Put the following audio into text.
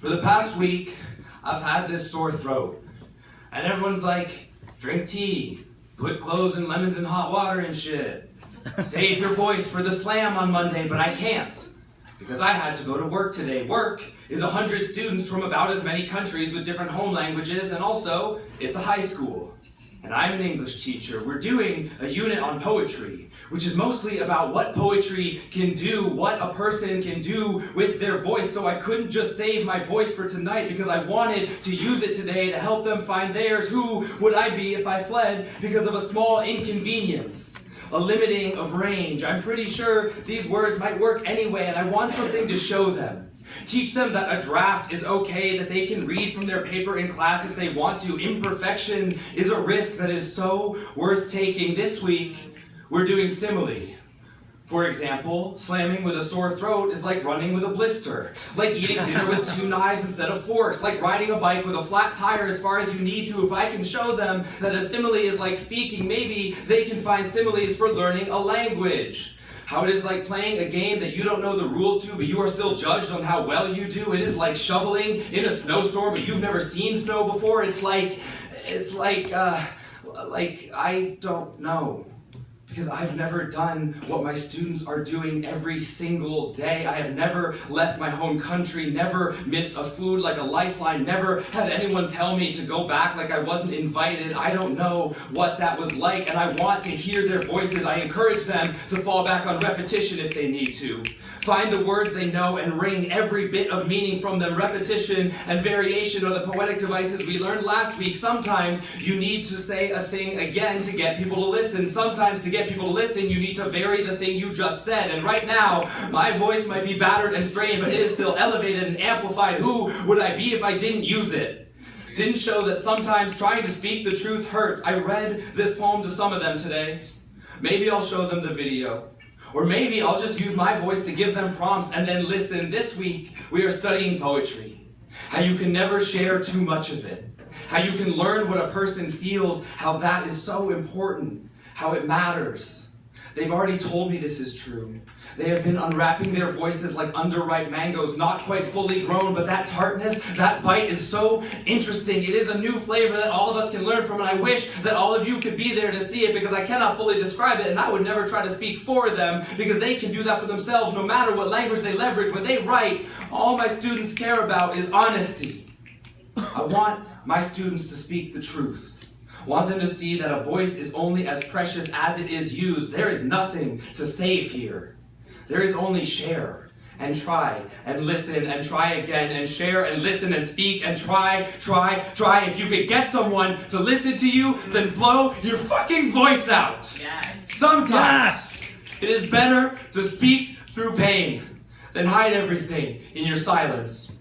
For the past week, I've had this sore throat. And everyone's like, drink tea, put cloves and lemons in hot water and shit. Save your voice for the slam on Monday, but I can't. Because I had to go to work today. Work is 100 students from about as many countries with different home languages, and also, it's a high school. And I'm an English teacher. We're doing a unit on poetry, which is mostly about what poetry can do, what a person can do with their voice. So I couldn't just save my voice for tonight because I wanted to use it today to help them find theirs. Who would I be if I fled because of a small inconvenience? A limiting of range. I'm pretty sure these words might work anyway, and I want something to show them. Teach them that a draft is okay, that they can read from their paper in class if they want to. Imperfection is a risk that is so worth taking. This week, we're doing simile. For example, slamming with a sore throat is like running with a blister, like eating dinner with 2 knives instead of forks, like riding a bike with a flat tire as far as you need to. If I can show them that a simile is like speaking, maybe they can find similes for learning a language. How it is like playing a game that you don't know the rules to, but you are still judged on how well you do. It is like shoveling in a snowstorm, but you've never seen snow before. It's like I don't know. Because I've never done what my students are doing every single day. I have never left my home country, never missed a food like a lifeline, never had anyone tell me to go back like I wasn't invited. I don't know what that was like, and I want to hear their voices. I encourage them to fall back on repetition if they need to. Find the words they know and wring every bit of meaning from them. Repetition and variation are the poetic devices we learned last week. Sometimes you need to say a thing again to get people to listen. Sometimes to get people to listen, you need to vary the thing you just said. And right now, my voice might be battered and strained, but it is still elevated and amplified. Who would I be if I didn't use it? Didn't show that sometimes trying to speak the truth hurts. I read this poem to some of them today. Maybe I'll show them the video. Or maybe I'll just use my voice to give them prompts and then listen. This week, we are studying poetry. How you can never share too much of it. How you can learn what a person feels, how that is so important, how it matters. They've already told me this is true. They have been unwrapping their voices like underripe mangoes, not quite fully grown, but that tartness, that bite is so interesting. It is a new flavor that all of us can learn from, and I wish that all of you could be there to see it because I cannot fully describe it, and I would never try to speak for them because they can do that for themselves no matter what language they leverage. When they write, all my students care about is honesty. I want my students to speak the truth. Want them to see that a voice is only as precious as it is used. There is nothing to save here. There is only share and try and listen and try again and share and listen and speak and try. If you could get someone to listen to you, then blow your fucking voice out. Yes. Sometimes it is better to speak through pain than hide everything in your silence.